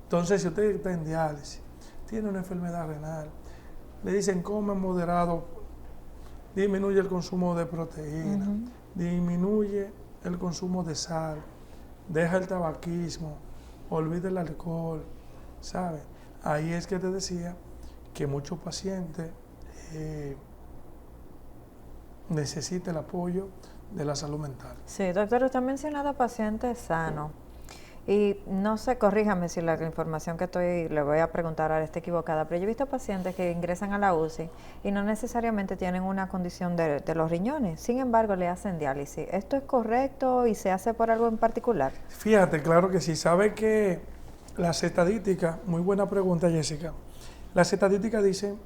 Entonces, si usted está en diálisis, tiene una enfermedad renal, le dicen come moderado, disminuye el consumo de proteína, Ujú. disminuye el consumo de sal, deja el tabaquismo, olvida el alcohol, ¿sabe? Ahí es que te decía que muchos pacientes necesitan el apoyo de la salud mental. Sí, doctor, usted ha mencionado pacientes sanos. Y no sé, corríjame si la información que le voy a preguntar ahora está equivocada, pero yo he visto pacientes que ingresan a la UCI y no necesariamente tienen una condición de los riñones, sin embargo le hacen diálisis. ¿Esto es correcto y se hace por algo en particular? Fíjate, claro que sí. Sabe que las estadísticas, muy buena pregunta, Jessica. Las estadísticas dicen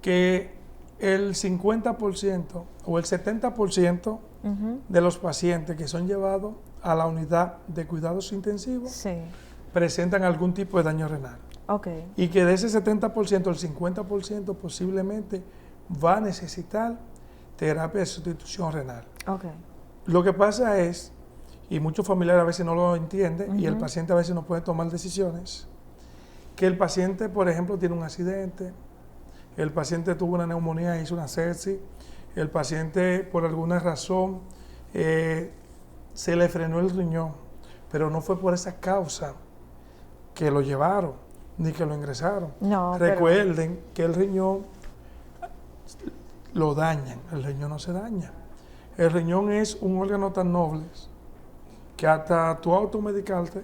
que el 50% o el 70% Ujú. de los pacientes que son llevados a la unidad de cuidados intensivos Sí, presentan algún tipo de daño renal. ok. Y que de ese 70%, el 50% posiblemente va a necesitar terapia de sustitución renal. Ok. Lo que pasa es, y muchos familiares a veces no lo entienden, y el Ujú. paciente a veces no puede tomar decisiones, que el paciente, por ejemplo, tiene un accidente, el paciente tuvo una neumonía, hizo una sepsis, el paciente por alguna razón se le frenó el riñón, pero no fue por esa causa que lo llevaron, ni que lo ingresaron. No, pero... Recuerden que el riñón lo dañan, el riñón no se daña. El riñón es un órgano tan noble que hasta tu automedicarte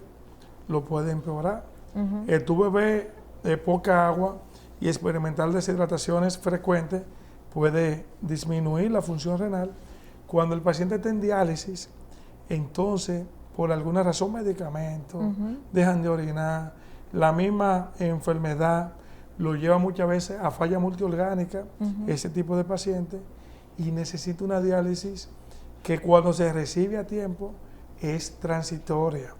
lo puede empeorar. Ujú. Tu bebé de poca agua y experimentar deshidrataciones frecuentes puede disminuir la función renal. Cuando el paciente está en diálisis, entonces, por alguna razón, medicamentos, Ujú. dejan de orinar, la misma enfermedad lo lleva muchas veces a falla multiorgánica, Ujú. ese tipo de paciente, y necesita una diálisis que cuando se recibe a tiempo es transitoria.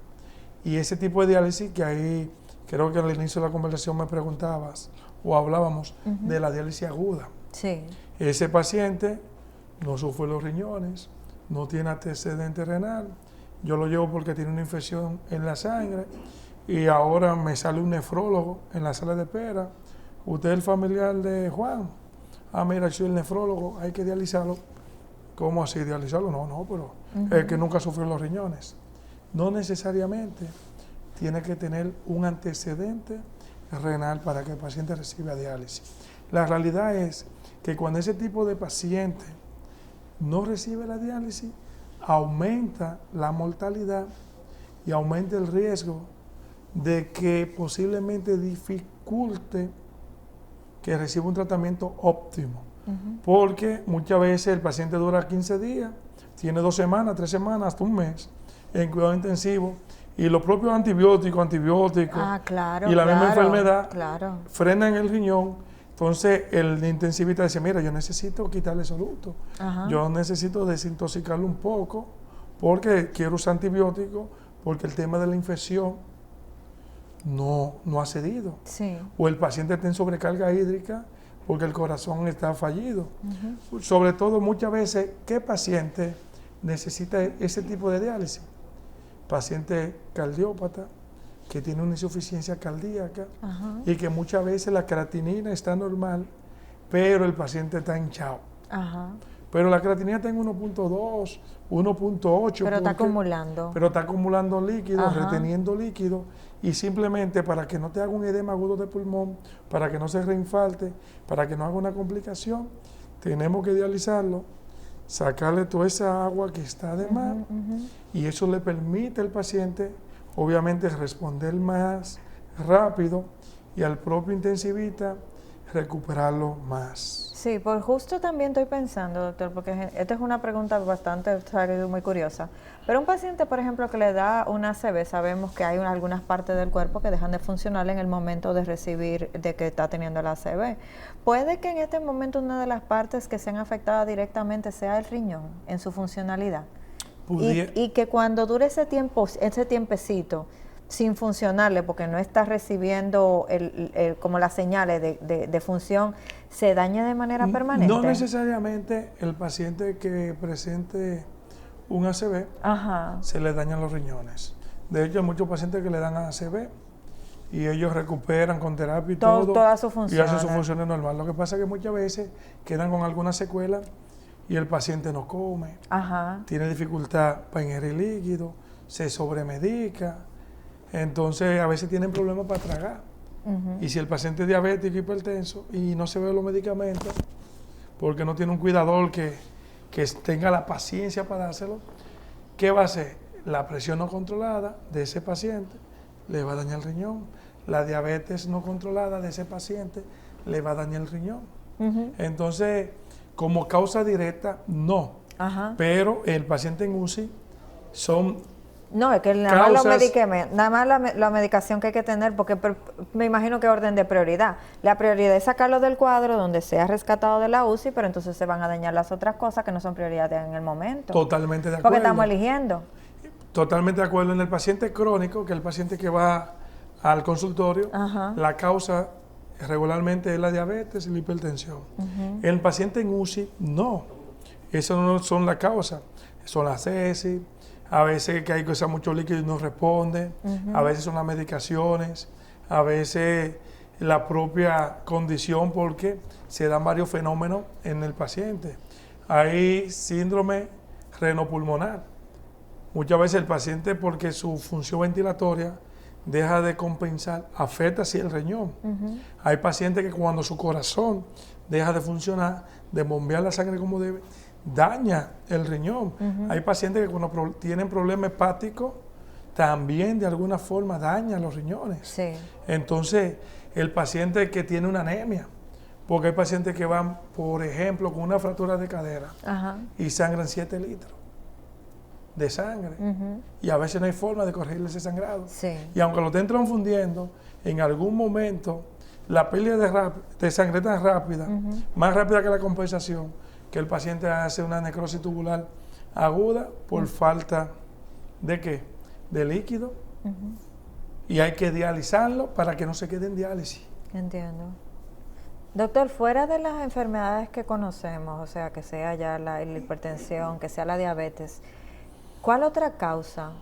Y ese tipo de diálisis que ahí, creo que al inicio de la conversación me preguntabas o hablábamos Ujú. de la diálisis aguda. Sí. Ese paciente no sufre los riñones, no tiene antecedente renal, yo lo llevo porque tiene una infección en la sangre y ahora me sale un nefrólogo en la sala de espera. Usted es el familiar de Juan. Ah, mira, soy el nefrólogo, hay que dializarlo. ¿Cómo así dializarlo? No, pero es que nunca sufrió los riñones. No necesariamente tiene que tener un antecedente renal para que el paciente reciba diálisis. La realidad es que cuando ese tipo de paciente no recibe la diálisis, aumenta la mortalidad y aumenta el riesgo de que posiblemente dificulte que reciba un tratamiento óptimo. Ujú. Porque muchas veces el paciente dura 15 días, tiene 2 semanas, 3 semanas, hasta un mes en cuidado intensivo, y los propios antibióticos Ah, claro, y la misma claro, enfermedad claro. frenan el riñón. Entonces el intensivista dice, mira, yo necesito quitarle soluto, Ajá. yo necesito desintoxicarlo un poco porque quiero usar antibióticos, porque el tema de la infección no ha cedido. Sí. O el paciente está en sobrecarga hídrica porque el corazón está fallido. Ujú. Sobre todo muchas veces, ¿qué paciente necesita ese tipo de diálisis? Paciente cardiópata que tiene una insuficiencia cardíaca Ajá. y que muchas veces la creatinina está normal, pero el paciente está hinchado. Ajá. Pero la creatinina está en 1.2, 1.8. Pero está acumulando. Pero está acumulando líquido, Ajá. reteniendo líquido, y simplemente para que no te haga un edema agudo de pulmón, para que no se reinfalte, para que no haga una complicación, tenemos que dializarlo, sacarle toda esa agua que está de más, Ujú. y eso le permite al paciente, obviamente, responder más rápido y al propio intensivista recuperarlo más. Sí, pues justo también estoy pensando, doctor, porque esta es una pregunta bastante, o sea, que es muy curiosa. Pero un paciente, por ejemplo, que le da una ACV, sabemos que hay algunas partes del cuerpo que dejan de funcionar en el momento de recibir, de que está teniendo la ACV. Puede que en este momento una de las partes que sean afectadas directamente sea el riñón en su funcionalidad. Y que cuando dure ese tiempo, ese tiempecito, sin funcionarle, porque no está recibiendo como las señales de función, se daña de manera permanente. No necesariamente el paciente que presente un ACV se le dañan los riñones. De hecho, hay muchos pacientes que le dan ACV y ellos recuperan con terapia y todo toda su función, y hacen su función normal. Lo que pasa es que muchas veces quedan con alguna secuela y el paciente no come, tiene dificultad para ingerir líquido, se sobremedica. Entonces, a veces tienen problemas para tragar. Y si el paciente es diabético, hipertenso, y no se ve los medicamentos, porque no tiene un cuidador que tenga la paciencia para dárselo, ¿qué va a hacer? La presión no controlada de ese paciente le va a dañar el riñón. La diabetes no controlada de ese paciente le va a dañar el riñón. Entonces, como causa directa, no. Pero el paciente en UCI son... No, es que nada más la medicación que hay que tener, porque me imagino que orden de prioridad. La prioridad es sacarlo del cuadro donde sea rescatado de la UCI, pero entonces se van a dañar las otras cosas que no son prioridad en el momento. Totalmente de acuerdo. Porque estamos eligiendo. Totalmente de acuerdo. En el paciente crónico, que es el paciente que va al consultorio, la causa regularmente es la diabetes y la hipertensión. El paciente en UCI, no. Esas no son la causa. Son las sepsis. A veces que hay que usar mucho líquido y no responde, a veces son las medicaciones, a veces la propia condición porque se dan varios fenómenos en el paciente. Hay síndrome renopulmonar. Muchas veces el paciente, porque su función ventilatoria deja de compensar, afecta así el riñón. Hay pacientes que cuando su corazón deja de funcionar, de bombear la sangre como debe, daña el riñón. Hay pacientes que cuando tienen problemas hepáticos, también de alguna forma dañan los riñones. Entonces, el paciente que tiene una anemia, porque hay pacientes que van, por ejemplo, con una fractura de cadera y sangran 7 litros de sangre. Y a veces no hay forma de corregir ese sangrado. Y aunque lo estén transfundiendo, en algún momento la pérdida de sangre es tan rápida, más rápida que la compensación, que el paciente hace una necrosis tubular aguda por falta de ¿qué? De líquido. Y hay que dializarlo para que no se quede en diálisis. Entiendo. Doctor, fuera de las enfermedades que conocemos, o sea, que sea ya la hipertensión, que sea la diabetes, ¿cuál otra causa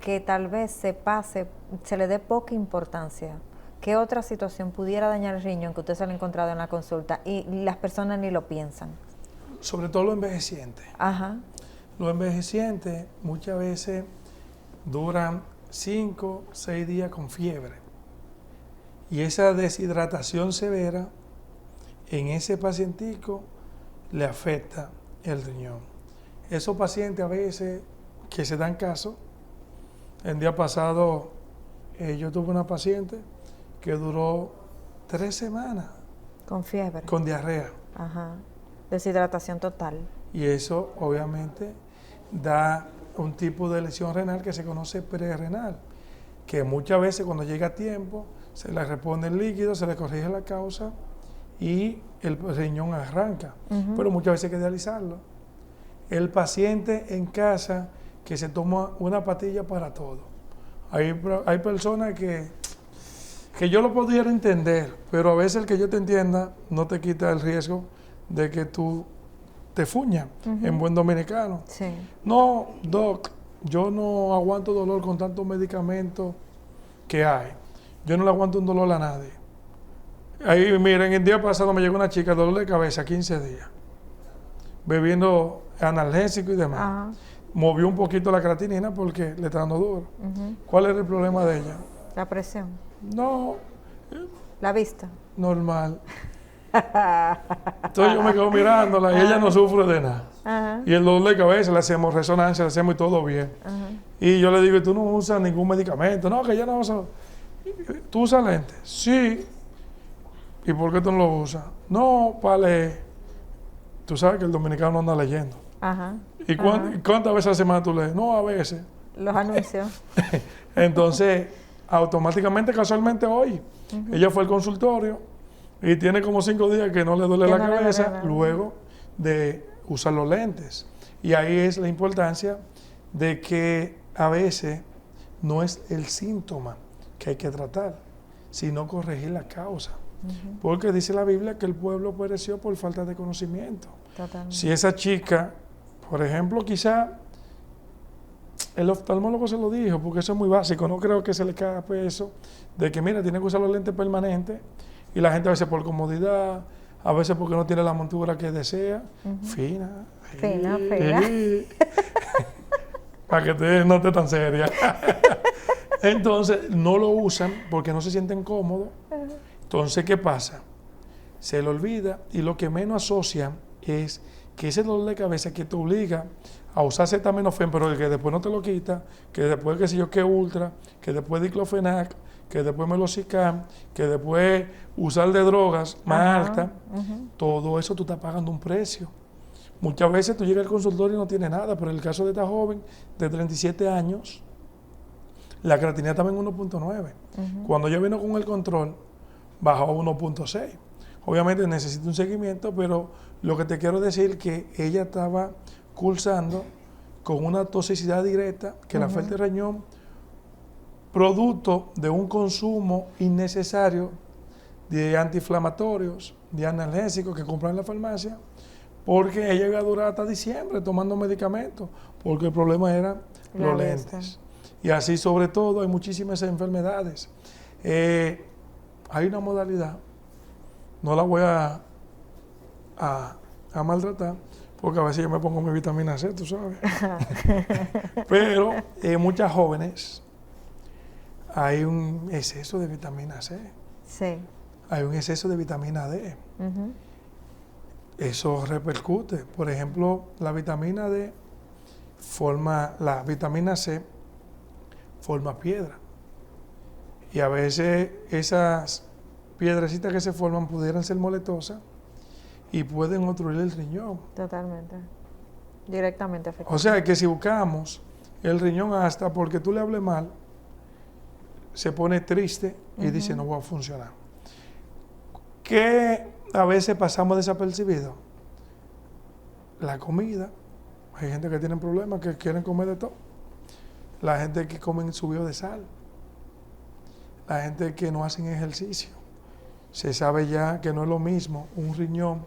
que tal vez se le dé poca importancia? ¿Qué otra situación pudiera dañar el riñón que usted se lo ha encontrado en la consulta y las personas ni lo piensan? Sobre todo los envejecientes. Los envejecientes muchas veces duran 5, 6 días con fiebre. Y esa deshidratación severa en ese pacientico le afecta el riñón. Esos pacientes a veces que se dan caso, el día pasado yo tuve una paciente que duró 3 semanas. Con fiebre. Con diarrea. Deshidratación total. Y eso obviamente da un tipo de lesión renal que se conoce prerrenal, que muchas veces cuando llega a tiempo se le responde el líquido, se le corrige la causa y el riñón arranca. Pero muchas veces hay que dializarlo. El paciente en casa que se toma una pastilla para todo. Hay personas que yo lo pudiera entender, pero a veces el que yo te entienda no te quita el riesgo de que tú te fuñas en buen dominicano. No, doc, yo no aguanto dolor con tantos medicamentos que hay. Yo no le aguanto un dolor a nadie. Ahí, miren, el día pasado me llegó una chica, dolor de cabeza, 15 días, bebiendo analgésico y demás. Movió un poquito la creatinina porque le está dando duro. ¿Cuál era el problema de ella? La presión. No. La vista. Normal. Entonces yo me quedo mirándola y ella no sufre de nada. Y el dolor de cabeza, le hacemos resonancia, le hacemos y todo bien. Y yo le digo, ¿tú no usas ningún medicamento? No, que ya no uso. ¿Tú usas lentes? Sí. ¿Y por qué tú no lo usas? No, para leer. tú sabes que el dominicano anda leyendo. Ajá. ¿Y cuántas veces a la semana tú lees? No, a veces. Los anuncios. Entonces, automáticamente, casualmente hoy, ella fue al consultorio y tiene como 5 días que no le duele la cabeza luego de usar los lentes. Y ahí es la importancia de que a veces no es el síntoma que hay que tratar, sino corregir la causa. Porque dice la Biblia que el pueblo pereció por falta de conocimiento. Totalmente. Si esa chica, por ejemplo, quizá el oftalmólogo se lo dijo, porque eso es muy básico, no creo que se le caiga peso, de que mira, tiene que usar los lentes permanentes, y la gente a veces por comodidad, a veces porque no tiene la montura que desea, fina. Fina. Para que no esté tan seria. Entonces, no lo usan porque no se sienten cómodos. Entonces, ¿qué pasa? Se le olvida y lo que menos asocian es que ese dolor de cabeza que te obliga a usar acetaminofén, pero que después no te lo quita, que después, qué sé yo, que ultra, que después diclofenac, que después meloxicam, que después usar de drogas más altas, todo eso tú estás pagando un precio. Muchas veces tú llegas al consultorio y no tienes nada, pero en el caso de esta joven de 37 años, la creatinina estaba en 1.9. Cuando ella vino con el control, bajó a 1.6. Obviamente necesita un seguimiento, pero lo que te quiero decir es que ella estaba cursando con una toxicidad directa que le afecta el riñón, producto de un consumo innecesario de antiinflamatorios, de analgésicos que compran en la farmacia, porque ella iba a durar hasta diciembre tomando medicamentos, porque el problema era los lentes. Y así, sobre todo, hay muchísimas enfermedades. Hay una modalidad, no la voy a maltratar, porque a veces yo me pongo mi vitamina C, tú sabes. Pero muchas jóvenes hay un exceso de vitamina C. Sí. Hay un exceso de vitamina D. Eso repercute. Por ejemplo, la vitamina D la vitamina C forma piedra. Y a veces esas piedrecitas que se forman pudieran ser moletosas y pueden obstruir el riñón. Totalmente. Directamente afectado. O sea que si buscamos el riñón hasta porque tú le hables mal, se pone triste y dice no va a funcionar. ¿Qué a veces pasamos desapercibidos? La comida. Hay gente que tiene problemas, que quieren comer de todo. La gente que comen subido de sal. La gente que no hacen ejercicio. Se sabe ya que no es lo mismo un riñón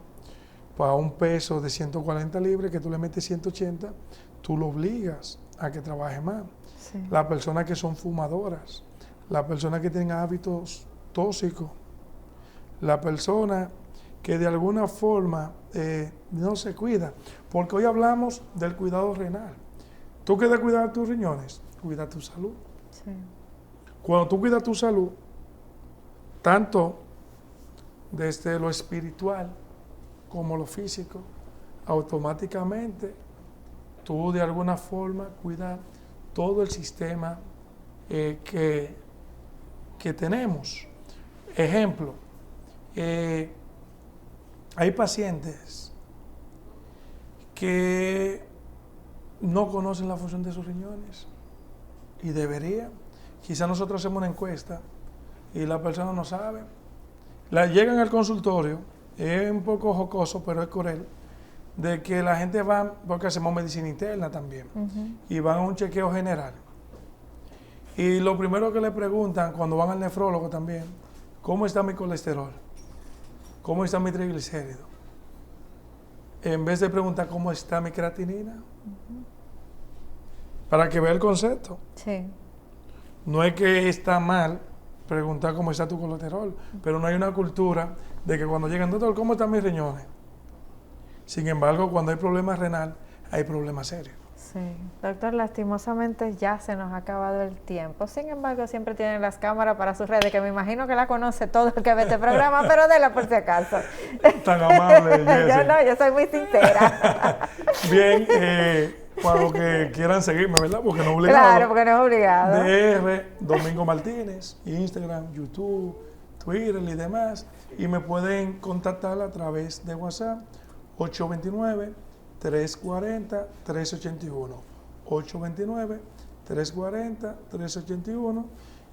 para un peso de 140 libras que tú le metes 180, tú lo obligas a que trabaje más. Sí. Las personas que son fumadoras, las personas que tienen hábitos tóxicos, la persona que de alguna forma no se cuida. Porque hoy hablamos del cuidado renal. ¿Tú quieres cuidar tus riñones? Cuida tu salud. Sí. Cuando tú cuidas tu salud, tanto desde lo espiritual como lo físico, automáticamente tú de alguna forma cuidas todo el sistema que tenemos. Ejemplo, hay pacientes que no conocen la función de sus riñones y deberían. Quizás nosotros hacemos una encuesta y la persona no sabe. Llegan al consultorio, es un poco jocoso, pero es cruel, de que la gente va, porque hacemos medicina interna también, y van a un chequeo general. Y lo primero que le preguntan cuando van al nefrólogo también, ¿cómo está mi colesterol? ¿Cómo está mi triglicérido? En vez de preguntar cómo está mi creatinina, para que vea el concepto. Sí. No es que está mal preguntar cómo está tu colesterol, pero no hay una cultura de que cuando llegan, doctor, ¿cómo están mis riñones? Sin embargo, cuando hay problemas renal, hay problemas serios. Sí, doctor, lastimosamente ya se nos ha acabado el tiempo. Sin embargo, siempre tienen las cámaras para sus redes, que me imagino que la conoce todo el que ve este programa, pero déla por si acaso. Tan amable, Jessy. Yo soy muy sincera. Bien, para los que quieran seguirme, ¿verdad? Porque no es obligado. Claro, porque no es obligado. DR Domingo Martínez, Instagram, YouTube, Twitter y demás. Y me pueden contactar a través de WhatsApp 829-340-381. 829-340-381.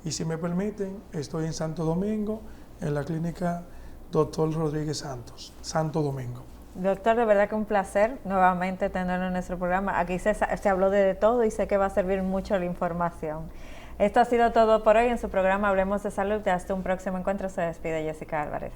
Y si me permiten, estoy en Santo Domingo, en la clínica Dr. Rodríguez Santos, Santo Domingo. Doctor, de verdad que un placer nuevamente tenerlo en nuestro programa. Aquí se habló de todo y sé que va a servir mucho la información. Esto ha sido todo por hoy en su programa Hablemos de Salud. Hasta un próximo encuentro. Se despide Jessica Álvarez.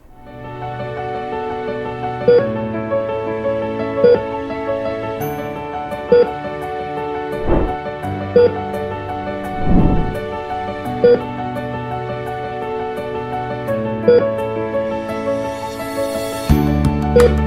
Thank you.